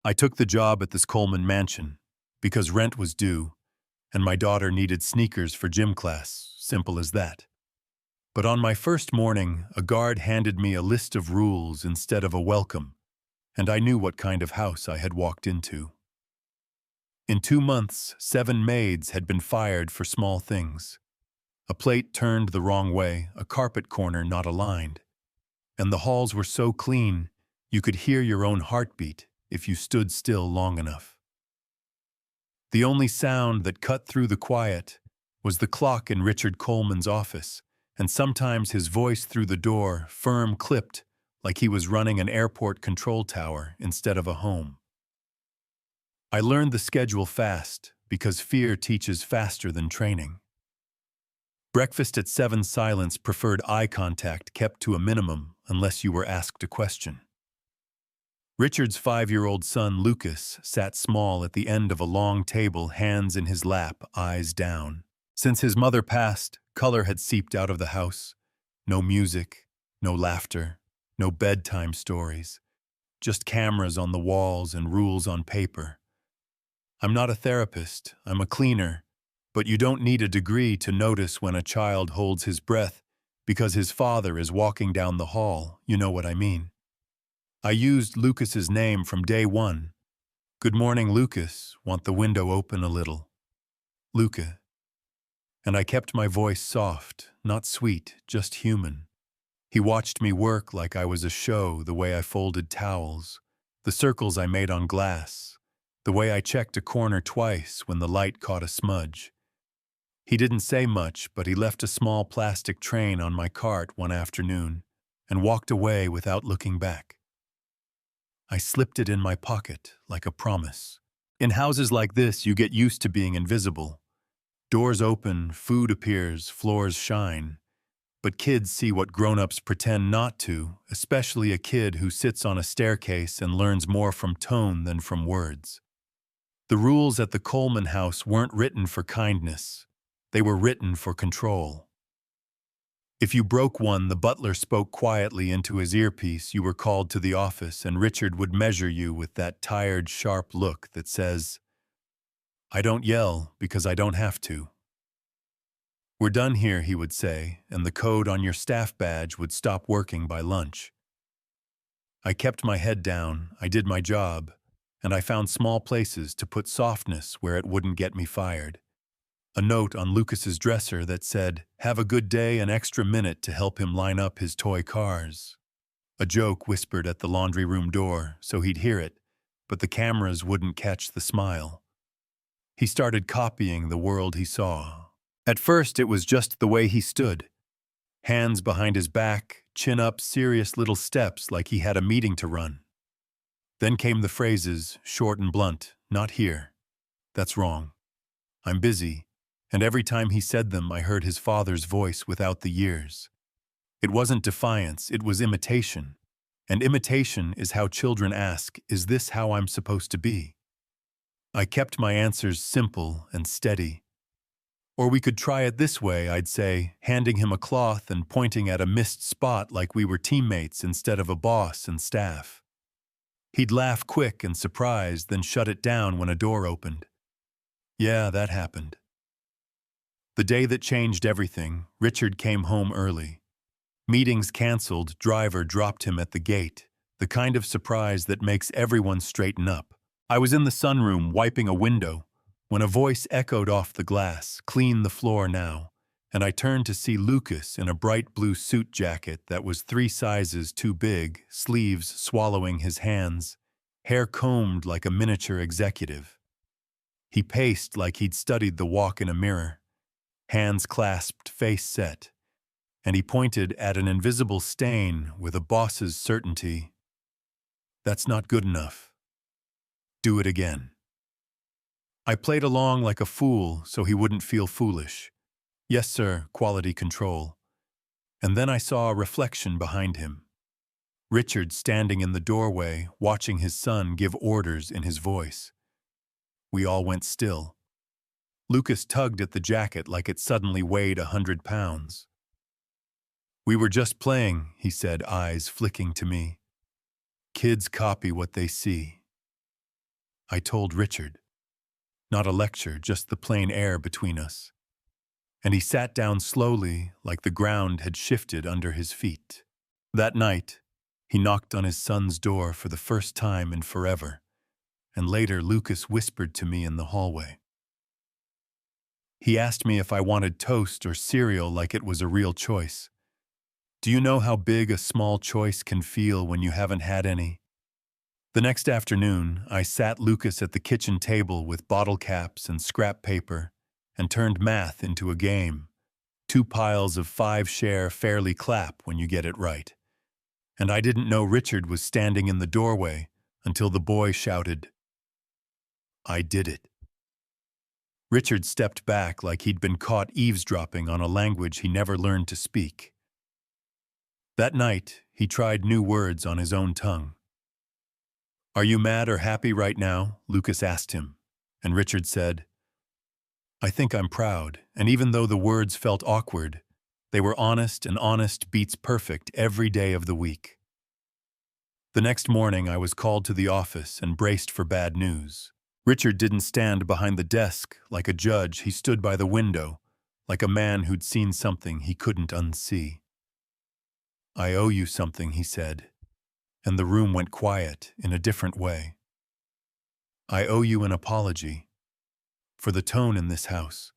I took the job at this Coleman mansion because rent was due and my daughter needed sneakers for gym class, simple as that. But on my first morning, a guard handed me a list of rules instead of a welcome, and I knew what kind of house I had walked into. In 2 months, 7 maids had been fired for small things. A plate turned the wrong way, a carpet corner not aligned, and the halls were so clean you could hear your own heartbeat if you stood still long enough. The only sound that cut through the quiet was the clock in Richard Coleman's office, and sometimes his voice through the door, firm clipped, like he was running an airport control tower instead of a home. I learned the schedule fast because fear teaches faster than training. Breakfast at 7 silence preferred eye contact kept to a minimum unless you were asked a question. Richard's 5-year-old son, Lucas, sat small at the end of a long table, hands in his lap, eyes down. Since his mother passed, color had seeped out of the house. No music, no laughter, no bedtime stories. Just cameras on the walls and rules on paper. I'm not a therapist, I'm a cleaner, but you don't need a degree to notice when a child holds his breath because his father is walking down the hall, you know what I mean. I used Lucas's name from day one. Good morning, Lucas. Want the window open a little? Luca. And I kept my voice soft, not sweet, just human. He watched me work like I was a show, the way I folded towels, the circles I made on glass, the way I checked a corner twice when the light caught a smudge. He didn't say much, but he left a small plastic train on my cart one afternoon and walked away without looking back. I slipped it in my pocket like a promise. In houses like this, you get used to being invisible. Doors open, food appears, floors shine. But kids see what grown-ups pretend not to, especially a kid who sits on a staircase and learns more from tone than from words. The rules at the Coleman house weren't written for kindness. They were written for control. If you broke one, the butler spoke quietly into his earpiece, you were called to the office, and Richard would measure you with that tired, sharp look that says, "I don't yell because I don't have to." "We're done here," he would say, and the code on your staff badge would stop working by lunch. I kept my head down, I did my job, and I found small places to put softness where it wouldn't get me fired. A note on Lucas's dresser that said, "Have a good day, an extra minute to help him line up his toy cars." A joke whispered at the laundry room door, so he'd hear it, but the cameras wouldn't catch the smile. He started copying the world he saw. At first, it was just the way he stood. Hands behind his back, chin up, serious little steps like he had a meeting to run. Then came the phrases, short and blunt, "Not here. That's wrong. I'm busy." And every time he said them, I heard his father's voice without the years. It wasn't defiance, it was imitation. And imitation is how children ask, "Is this how I'm supposed to be?" I kept my answers simple and steady. "Or we could try it this way," I'd say, handing him a cloth and pointing at a missed spot like we were teammates instead of a boss and staff. He'd laugh quick and surprised, then shut it down when a door opened. Yeah, that happened. The day that changed everything, Richard came home early. Meetings canceled, driver dropped him at the gate, the kind of surprise that makes everyone straighten up. I was in the sunroom wiping a window when a voice echoed off the glass, "Clean the floor now," and I turned to see Lucas in a bright blue suit jacket that was 3 sizes too big, sleeves swallowing his hands, hair combed like a miniature executive. He paced like he'd studied the walk in a mirror. Hands clasped, face set, and he pointed at an invisible stain with a boss's certainty. "That's not good enough. Do it again." I played along like a fool so he wouldn't feel foolish. "Yes, sir, quality control." And then I saw a reflection behind him. Richard standing in the doorway, watching his son give orders in his voice. We all went still. Lucas tugged at the jacket like it suddenly weighed 100 pounds. "We were just playing," he said, eyes flicking to me. "Kids copy what they see." I told Richard. Not a lecture, just the plain air between us. And he sat down slowly, like the ground had shifted under his feet. That night, he knocked on his son's door for the first time in forever, and later Lucas whispered to me in the hallway. He asked me if I wanted toast or cereal like it was a real choice. Do you know how big a small choice can feel when you haven't had any? The next afternoon, I sat Lucas at the kitchen table with bottle caps and scrap paper and turned math into a game. 2 piles of 5 share fairly clap when you get it right. And I didn't know Richard was standing in the doorway until the boy shouted, "I did it." Richard stepped back like he'd been caught eavesdropping on a language he never learned to speak. That night, he tried new words on his own tongue. "Are you mad or happy right now?" Lucas asked him, and Richard said, "I think I'm proud," and even though the words felt awkward, they were honest, and honest beats perfect every day of the week. The next morning, I was called to the office and braced for bad news. Richard didn't stand behind the desk like a judge. He stood by the window, like a man who'd seen something he couldn't unsee. "I owe you something," he said, and the room went quiet in a different way. "I owe you an apology for the tone in this house,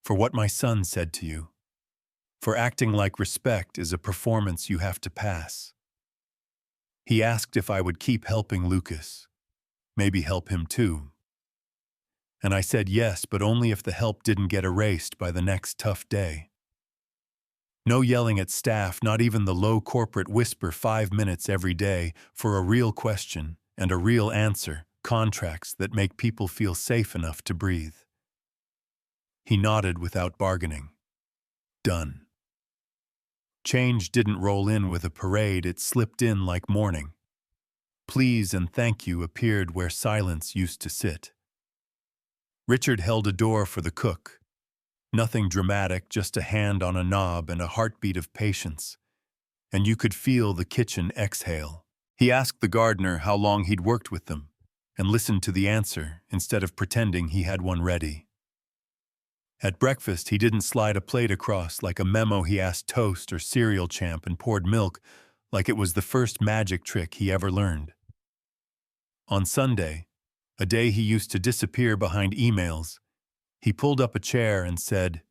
for what my son said to you, for acting like respect is a performance you have to pass." He asked if I would keep helping Lucas, maybe help him too. And I said yes, but only if the help didn't get erased by the next tough day. No yelling at staff, not even the low corporate whisper 5 minutes every day for a real question and a real answer, contracts that make people feel safe enough to breathe. He nodded without bargaining. Done. Change didn't roll in with a parade, it slipped in like morning. Please and thank you appeared where silence used to sit. Richard held a door for the cook. Nothing dramatic, just a hand on a knob and a heartbeat of patience. And you could feel the kitchen exhale. He asked the gardener how long he'd worked with them, and listened to the answer instead of pretending he had one ready. At breakfast, he didn't slide a plate across like a memo. He asked toast or cereal champ and poured milk like it was the first magic trick he ever learned. On Sunday, a day he used to disappear behind emails, he pulled up a chair and said,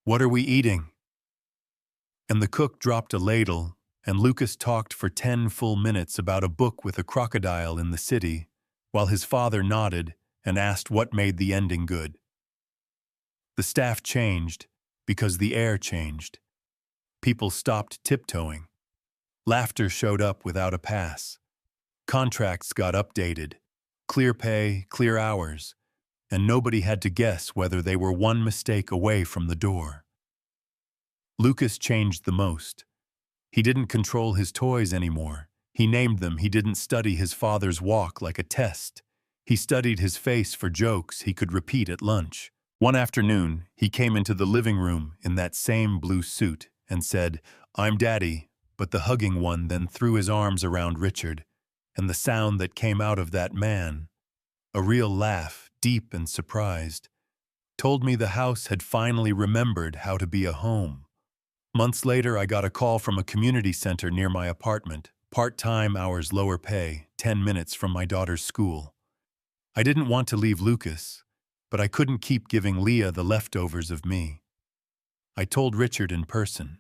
"What are we eating?" And the cook dropped a ladle, and Lucas talked for 10 full minutes about a book with a crocodile in the city, while his father nodded and asked what made the ending good. The staff changed because the air changed. People stopped tiptoeing. Laughter showed up without a pass. Contracts got updated. Clear pay, clear hours, and nobody had to guess whether they were one mistake away from the door. Lucas changed the most. He didn't control his toys anymore. He named them. He didn't study his father's walk like a test. He studied his face for jokes he could repeat at lunch. One afternoon, he came into the living room in that same blue suit and said, "I'm Daddy," but the hugging one then threw his arms around Richard, and the sound that came out of that man, a real laugh, deep and surprised, told me the house had finally remembered how to be a home. Months later, I got a call from a community center near my apartment, part-time hours, lower pay, 10 minutes from my daughter's school. I didn't want to leave Lucas, but I couldn't keep giving Leah the leftovers of me. I told Richard in person.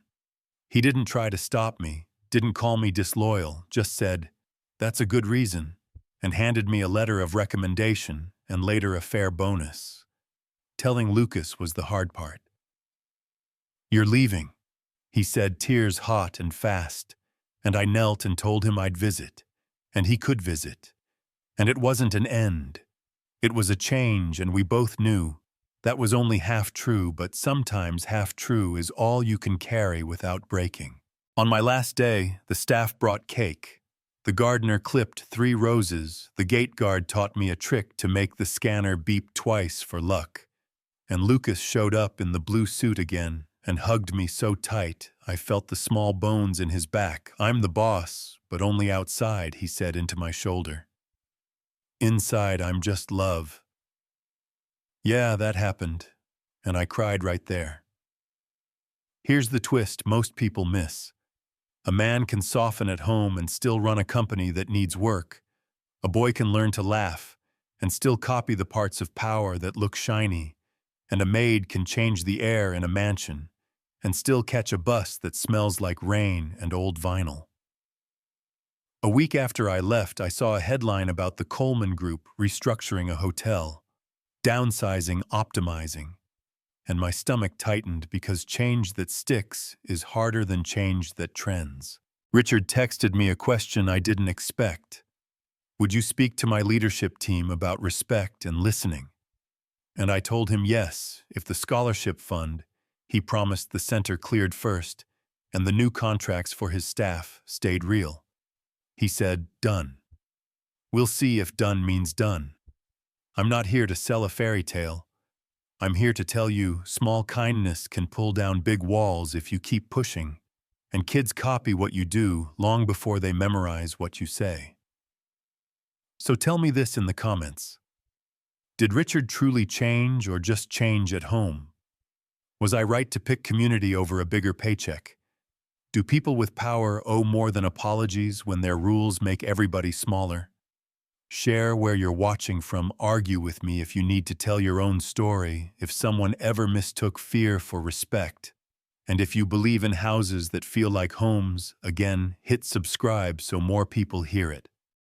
He didn't try to stop me, didn't call me disloyal, just said, "That's a good reason," and handed me a letter of recommendation and later a fair bonus. Telling Lucas was the hard part. "You're leaving," he said, tears hot and fast, and I knelt and told him I'd visit, and he could visit. And it wasn't an end. It was a change, and we both knew that was only half true, but sometimes half true is all you can carry without breaking. On my last day, the staff brought cake. The gardener clipped 3 roses. The gate guard taught me a trick to make the scanner beep twice for luck. And Lucas showed up in the blue suit again and hugged me so tight I felt the small bones in his back. "I'm the boss, but only outside," he said into my shoulder. Inside, I'm just love. Yeah, that happened, and I cried right there. Here's the twist most people miss. A man can soften at home and still run a company that needs work. A boy can learn to laugh and still copy the parts of power that look shiny. And a maid can change the air in a mansion and still catch a bus that smells like rain and old vinyl. A week after I left, I saw a headline about the Coleman Group restructuring a hotel, downsizing, optimizing, and my stomach tightened because change that sticks is harder than change that trends. Richard texted me a question I didn't expect. Would you speak to my leadership team about respect and listening? And I told him yes, if the scholarship fund, he promised the center cleared first, and the new contracts for his staff stayed real. He said, done. We'll see if done means done. I'm not here to sell a fairy tale. I'm here to tell you small kindness can pull down big walls if you keep pushing, and kids copy what you do long before they memorize what you say. So tell me this in the comments. Did Richard truly change or just change at home? Was I right to pick community over a bigger paycheck? Do people with power owe more than apologies when their rules make everybody smaller? Share where you're watching from, argue with me if you need to tell your own story, if someone ever mistook fear for respect. And if you believe in houses that feel like homes, again, hit subscribe so more people hear it.